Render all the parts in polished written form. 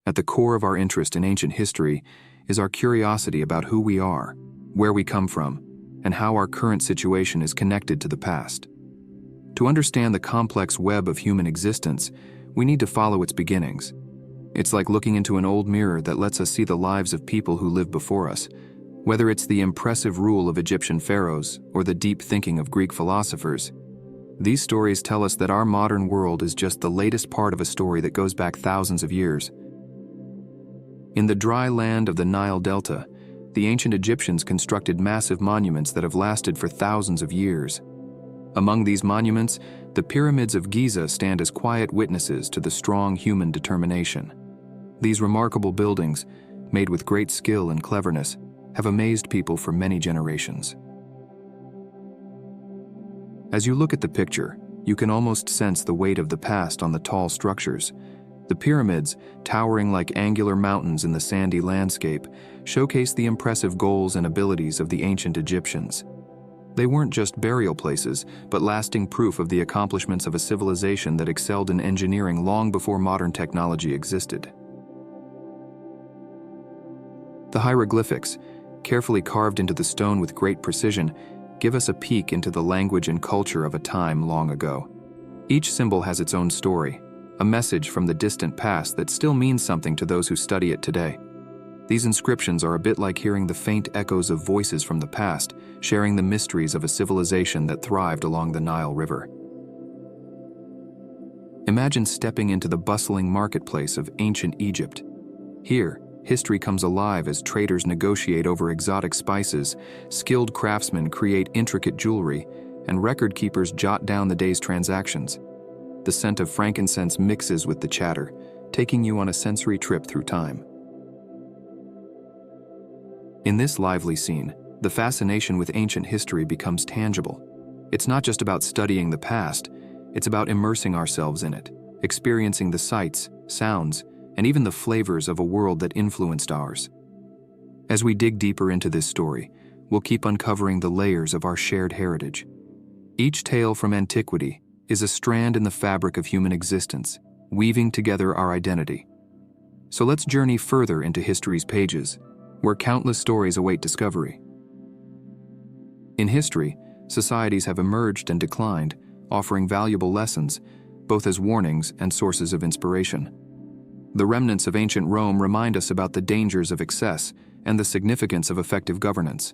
At the core of our interest in ancient history is our curiosity about who we are, where we come from, and how our current situation is connected to the past. To understand the complex web of human existence, we need to follow its beginnings. It's like looking into an old mirror that lets us see the lives of people who lived before us, whether it's the impressive rule of Egyptian pharaohs or the deep thinking of Greek philosophers. These stories tell us that our modern world is just the latest part of a story that goes back thousands of years. In the dry land of the Nile Delta, the ancient Egyptians constructed massive monuments that have lasted for thousands of years. Among these monuments, the pyramids of Giza stand as quiet witnesses to the strong human determination. These remarkable buildings, made with great skill and cleverness, have amazed people for many generations. As you look at the picture, you can almost sense the weight of the past on the tall structures. The pyramids, towering like angular mountains in the sandy landscape, showcase the impressive goals and abilities of the ancient Egyptians. They weren't just burial places, but lasting proof of the accomplishments of a civilization that excelled in engineering long before modern technology existed. The hieroglyphics, carefully carved into the stone with great precision, give us a peek into the language and culture of a time long ago. Each symbol has its own story, a message from the distant past that still means something to those who study it today. These inscriptions are a bit like hearing the faint echoes of voices from the past, sharing the mysteries of a civilization that thrived along the Nile River. Imagine stepping into the bustling marketplace of ancient Egypt. Here, history comes alive as traders negotiate over exotic spices, skilled craftsmen create intricate jewelry, and record keepers jot down the day's transactions. The scent of frankincense mixes with the chatter, taking you on a sensory trip through time. In this lively scene, the fascination with ancient history becomes tangible. It's not just about studying the past, it's about immersing ourselves in it, experiencing the sights, sounds, and even the flavors of a world that influenced ours. As we dig deeper into this story, we'll keep uncovering the layers of our shared heritage. Each tale from Antiquity is a strand in the fabric of human existence, weaving together our identity. So let's journey further into history's pages, where countless stories await discovery. In history, societies have emerged and declined, offering valuable lessons, both as warnings and sources of inspiration. The remnants of ancient Rome remind us about the dangers of excess and the significance of effective governance.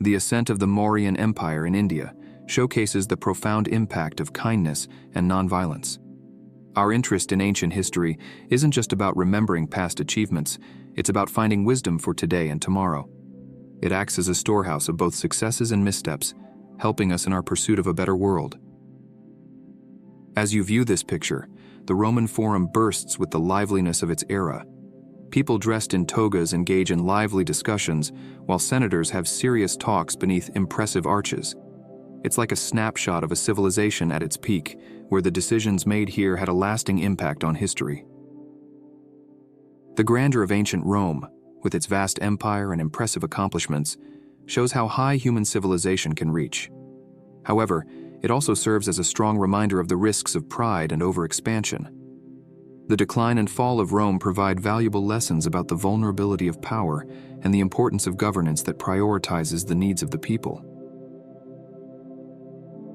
The ascent of the Mauryan Empire in India showcases the profound impact of kindness and nonviolence. Our interest in ancient history isn't just about remembering past achievements, it's about finding wisdom for today and tomorrow. It acts as a storehouse of both successes and missteps, helping us in our pursuit of a better world. As you view this picture, the Roman Forum bursts with the liveliness of its era. People dressed in togas engage in lively discussions, while senators have serious talks beneath impressive arches. It's like a snapshot of a civilization at its peak, where the decisions made here had a lasting impact on history. The grandeur of ancient Rome, with its vast empire and impressive accomplishments, shows how high human civilization can reach. However, it also serves as a strong reminder of the risks of pride and overexpansion. The decline and fall of Rome provide valuable lessons about the vulnerability of power and the importance of governance that prioritizes the needs of the people.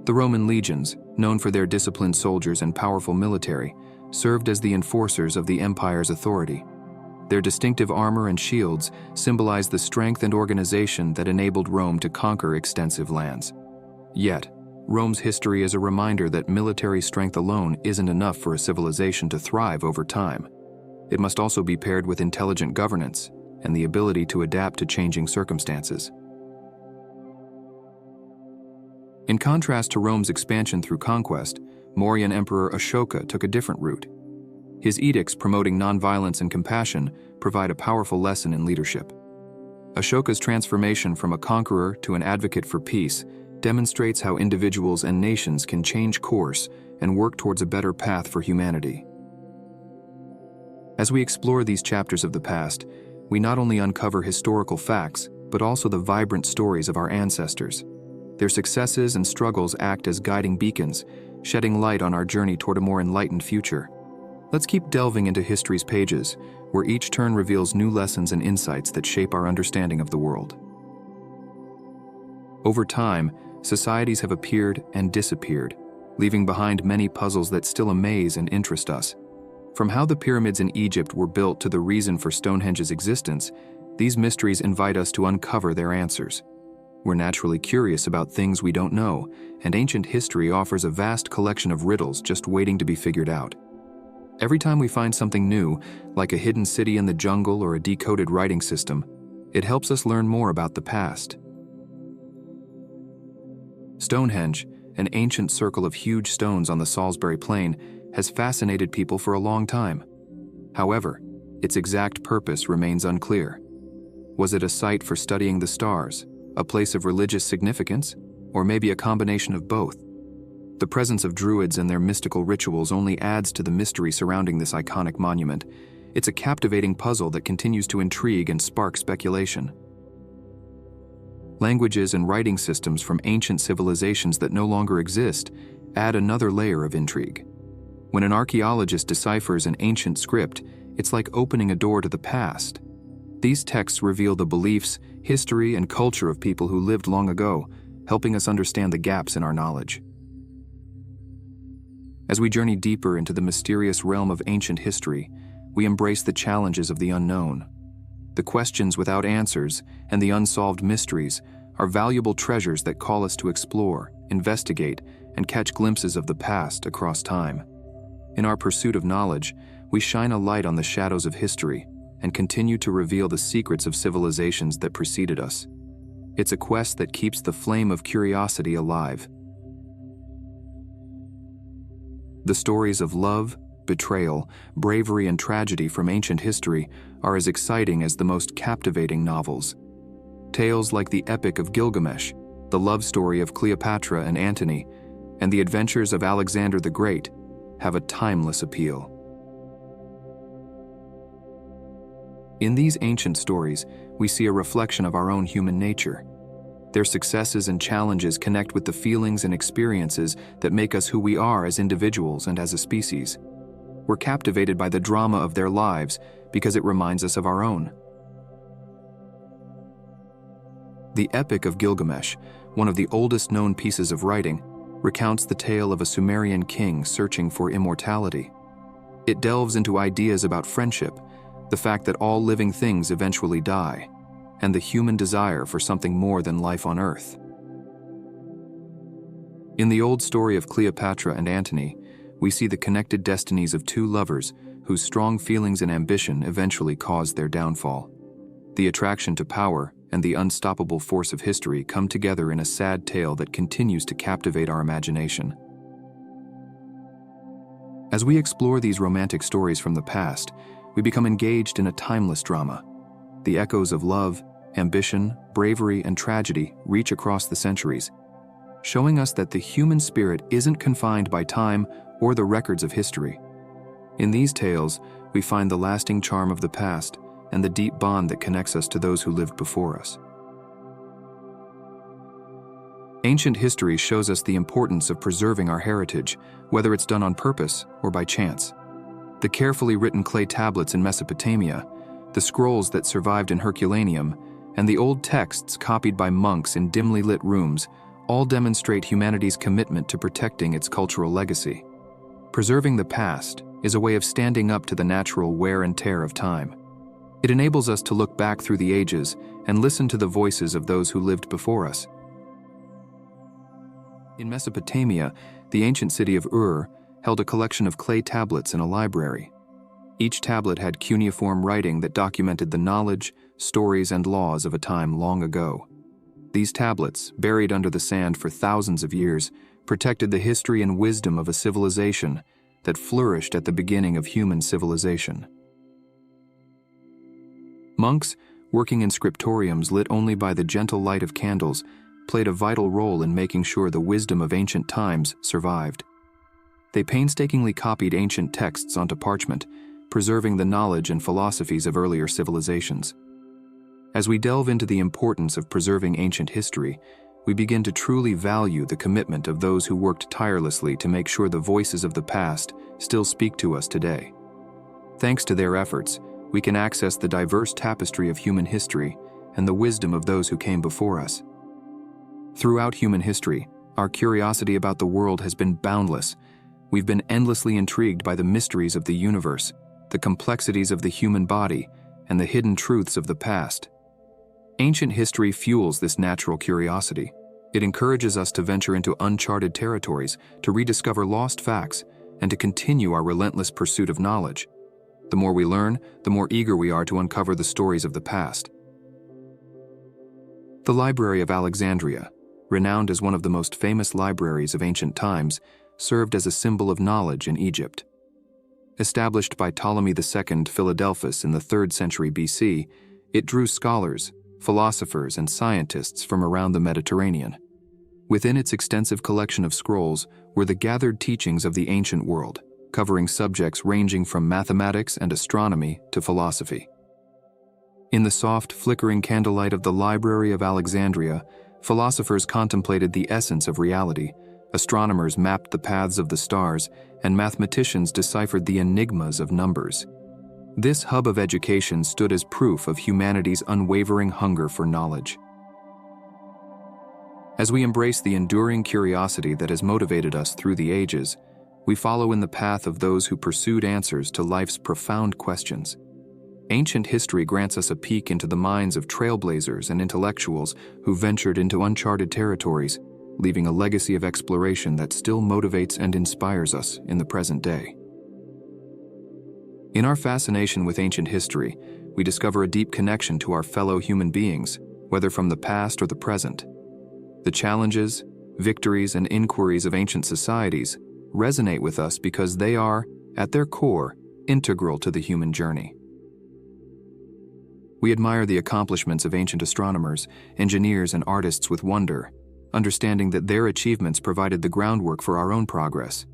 The Roman legions, known for their disciplined soldiers and powerful military, served as the enforcers of the empire's authority. Their distinctive armor and shields symbolize the strength and organization that enabled Rome to conquer extensive lands. Yet, Rome's history is a reminder that military strength alone isn't enough for a civilization to thrive over time. It must also be paired with intelligent governance and the ability to adapt to changing circumstances. In contrast to Rome's expansion through conquest, Mauryan Emperor Ashoka took a different route. His edicts promoting nonviolence and compassion provide a powerful lesson in leadership. Ashoka's transformation from a conqueror to an advocate for peace demonstrates how individuals and nations can change course and work towards a better path for humanity. As we explore these chapters of the past, we not only uncover historical facts, but also the vibrant stories of our ancestors. Their successes and struggles act as guiding beacons, shedding light on our journey toward a more enlightened future. Let's keep delving into history's pages, where each turn reveals new lessons and insights that shape our understanding of the world. Over time, societies have appeared and disappeared, leaving behind many puzzles that still amaze and interest us. From how the pyramids in Egypt were built to the reason for Stonehenge's existence, these mysteries invite us to uncover their answers. We're naturally curious about things we don't know, and ancient history offers a vast collection of riddles just waiting to be figured out. Every time we find something new, like a hidden city in the jungle or a decoded writing system, it helps us learn more about the past. Stonehenge, an ancient circle of huge stones on the Salisbury Plain, has fascinated people for a long time. However, its exact purpose remains unclear. Was it a site for studying the stars, a place of religious significance, or maybe a combination of both? The presence of druids and their mystical rituals only adds to the mystery surrounding this iconic monument. It's a captivating puzzle that continues to intrigue and spark speculation. Languages and writing systems from ancient civilizations that no longer exist add another layer of intrigue. When an archaeologist deciphers an ancient script, it's like opening a door to the past. These texts reveal the beliefs, history, and culture of people who lived long ago, helping us understand the gaps in our knowledge. As we journey deeper into the mysterious realm of ancient history, we embrace the challenges of the unknown. The questions without answers and the unsolved mysteries are valuable treasures that call us to explore, investigate, and catch glimpses of the past across time. In our pursuit of knowledge, we shine a light on the shadows of history and continue to reveal the secrets of civilizations that preceded us. It's a quest that keeps the flame of curiosity alive. The stories of love, betrayal, bravery, and tragedy from ancient history are as exciting as the most captivating novels. Tales like the Epic of Gilgamesh, the love story of Cleopatra and Antony, and the adventures of Alexander the Great have a timeless appeal. In these ancient stories, we see a reflection of our own human nature. Their successes and challenges connect with the feelings and experiences that make us who we are as individuals and as a species. We're captivated by the drama of their lives because it reminds us of our own. The Epic of Gilgamesh, one of the oldest known pieces of writing, recounts the tale of a Sumerian king searching for immortality. It delves into ideas about friendship, the fact that all living things eventually die, and the human desire for something more than life on Earth. In the old story of Cleopatra and Antony, we see the connected destinies of two lovers whose strong feelings and ambition eventually caused their downfall. The attraction to power and the unstoppable force of history come together in a sad tale that continues to captivate our imagination. As we explore these romantic stories from the past, we become engaged in a timeless drama. The echoes of love, ambition, bravery, and tragedy reach across the centuries, showing us that the human spirit isn't confined by time or the records of history. In these tales, we find the lasting charm of the past and the deep bond that connects us to those who lived before us. Ancient history shows us the importance of preserving our heritage, whether it's done on purpose or by chance. The carefully written clay tablets in Mesopotamia, the scrolls that survived in Herculaneum, and the old texts copied by monks in dimly lit rooms all demonstrate humanity's commitment to protecting its cultural legacy. Preserving the past is a way of standing up to the natural wear and tear of time. It enables us to look back through the ages and listen to the voices of those who lived before us. In Mesopotamia, the ancient city of Ur held a collection of clay tablets in a library. Each tablet had cuneiform writing that documented the knowledge, stories, and laws of a time long ago. These tablets, buried under the sand for thousands of years, protected the history and wisdom of a civilization that flourished at the beginning of human civilization. Monks, working in scriptoriums lit only by the gentle light of candles, played a vital role in making sure the wisdom of ancient times survived. They painstakingly copied ancient texts onto parchment, preserving the knowledge and philosophies of earlier civilizations. As we delve into the importance of preserving ancient history, we begin to truly value the commitment of those who worked tirelessly to make sure the voices of the past still speak to us today. Thanks to their efforts, we can access the diverse tapestry of human history and the wisdom of those who came before us. Throughout human history, our curiosity about the world has been boundless. We've been endlessly intrigued by the mysteries of the universe, the complexities of the human body, and the hidden truths of the past. Ancient history fuels this natural curiosity. It encourages us to venture into uncharted territories, to rediscover lost facts, and to continue our relentless pursuit of knowledge. The more we learn, the more eager we are to uncover the stories of the past. The Library of Alexandria, renowned as one of the most famous libraries of ancient times, served as a symbol of knowledge in Egypt. Established by Ptolemy II Philadelphus in the 3rd century BC, it drew scholars, philosophers, and scientists from around the Mediterranean. Within its extensive collection of scrolls were the gathered teachings of the ancient world, covering subjects ranging from mathematics and astronomy to philosophy. In the soft, flickering candlelight of the Library of Alexandria, philosophers contemplated the essence of reality, astronomers mapped the paths of the stars, and mathematicians deciphered the enigmas of numbers. This hub of education stood as proof of humanity's unwavering hunger for knowledge. As we embrace the enduring curiosity that has motivated us through the ages, we follow in the path of those who pursued answers to life's profound questions. Ancient history grants us a peek into the minds of trailblazers and intellectuals who ventured into uncharted territories, leaving a legacy of exploration that still motivates and inspires us in the present day. In our fascination with ancient history, we discover a deep connection to our fellow human beings, whether from the past or the present. The challenges, victories, and inquiries of ancient societies resonate with us because they are, at their core, integral to the human journey. We admire the accomplishments of ancient astronomers, engineers, and artists with wonder, understanding that their achievements provided the groundwork for our own progress.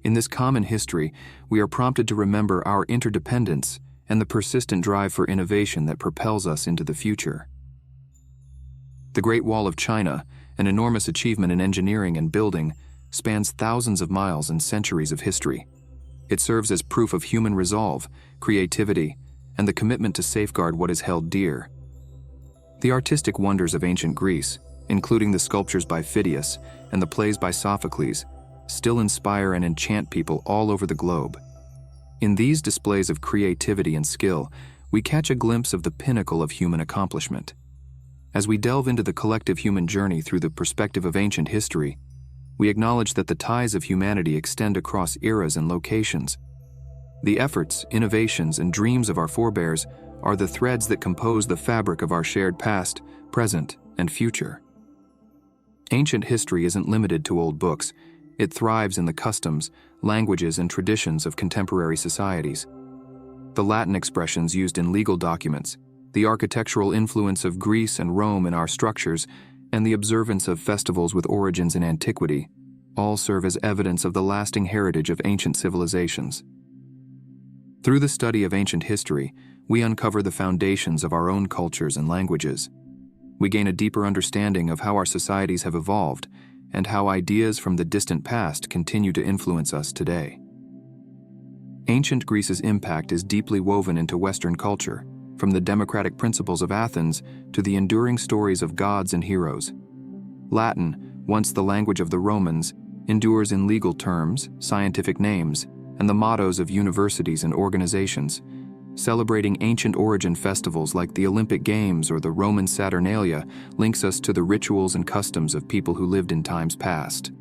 In this common history, we are prompted to remember our interdependence and the persistent drive for innovation that propels us into the future. The Great Wall of China, an enormous achievement in engineering and building, spans thousands of miles and centuries of history. It serves as proof of human resolve, creativity, and the commitment to safeguard what is held dear. The artistic wonders of ancient Greece, including the sculptures by Phidias and the plays by Sophocles, still inspire and enchant people all over the globe. In these displays of creativity and skill, we catch a glimpse of the pinnacle of human accomplishment. As we delve into the collective human journey through the perspective of ancient history, we acknowledge that the ties of humanity extend across eras and locations. The efforts, innovations, and dreams of our forebears are the threads that compose the fabric of our shared past, present, and future. Ancient history isn't limited to old books. It thrives in the customs, languages, and traditions of contemporary societies. The Latin expressions used in legal documents, the architectural influence of Greece and Rome in our structures, and the observance of festivals with origins in antiquity all serve as evidence of the lasting heritage of ancient civilizations. Through the study of ancient history, we uncover the foundations of our own cultures and languages. We gain a deeper understanding of how our societies have evolved and how ideas from the distant past continue to influence us today. Ancient Greece's impact is deeply woven into Western culture, from the democratic principles of Athens to the enduring stories of gods and heroes. Latin, once the language of the Romans, endures in legal terms, scientific names, and the mottos of universities and organizations. Celebrating ancient origin festivals like the Olympic Games or the Roman Saturnalia links us to the rituals and customs of people who lived in times past.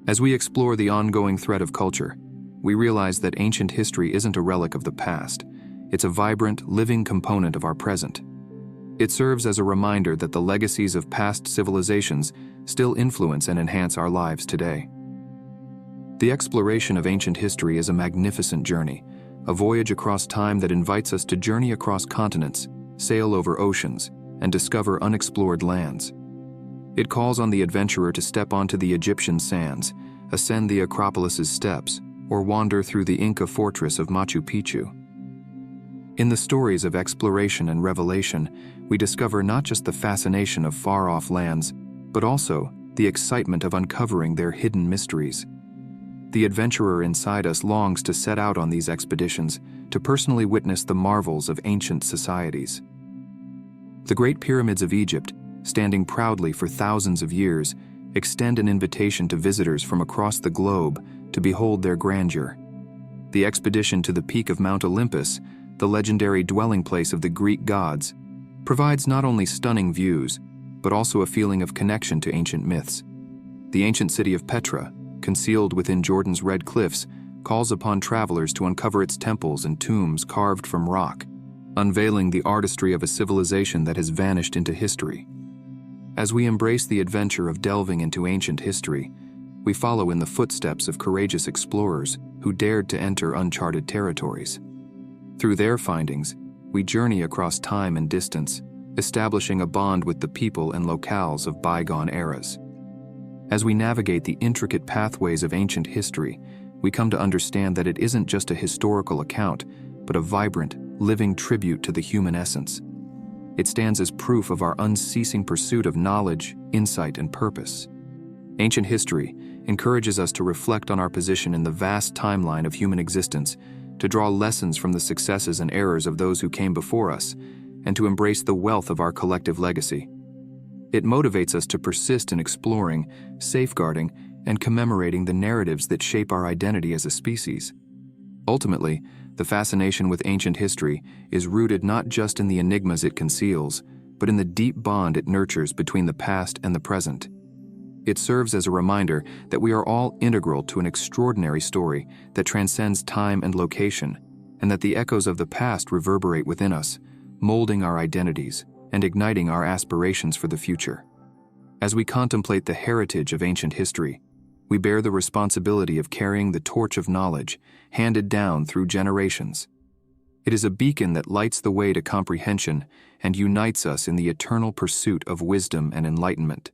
As we explore the ongoing thread of culture, we realize that ancient history isn't a relic of the past. It's a vibrant, living component of our present. It serves as a reminder that the legacies of past civilizations still influence and enhance our lives today. The exploration of ancient history is a magnificent journey, a voyage across time that invites us to journey across continents, sail over oceans, and discover unexplored lands. It calls on the adventurer to step onto the Egyptian sands, ascend the Acropolis's steps, or wander through the Inca fortress of Machu Picchu. In the stories of exploration and revelation, we discover not just the fascination of far-off lands, but also the excitement of uncovering their hidden mysteries. The adventurer inside us longs to set out on these expeditions, to personally witness the marvels of ancient societies. The Great Pyramids of Egypt, standing proudly for thousands of years, extend an invitation to visitors from across the globe to behold their grandeur. The expedition to the peak of Mount Olympus, the legendary dwelling place of the Greek gods, provides not only stunning views, but also a feeling of connection to ancient myths. The ancient city of Petra, concealed within Jordan's Red Cliffs, calls upon travelers to uncover its temples and tombs carved from rock, unveiling the artistry of a civilization that has vanished into history. As we embrace the adventure of delving into ancient history, we follow in the footsteps of courageous explorers who dared to enter uncharted territories. Through their findings, we journey across time and distance, establishing a bond with the people and locales of bygone eras. As we navigate the intricate pathways of ancient history, we come to understand that it isn't just a historical account, but a vibrant, living tribute to the human essence. It stands as proof of our unceasing pursuit of knowledge, insight, and purpose. Ancient history encourages us to reflect on our position in the vast timeline of human existence, to draw lessons from the successes and errors of those who came before us, and to embrace the wealth of our collective legacy. It motivates us to persist in exploring, safeguarding, and commemorating the narratives that shape our identity as a species. Ultimately, the fascination with ancient history is rooted not just in the enigmas it conceals, but in the deep bond it nurtures between the past and the present. It serves as a reminder that we are all integral to an extraordinary story that transcends time and location, and that the echoes of the past reverberate within us, molding our identities and igniting our aspirations for the future. As we contemplate the heritage of ancient history, we bear the responsibility of carrying the torch of knowledge handed down through generations. It is a beacon that lights the way to comprehension and unites us in the eternal pursuit of wisdom and enlightenment.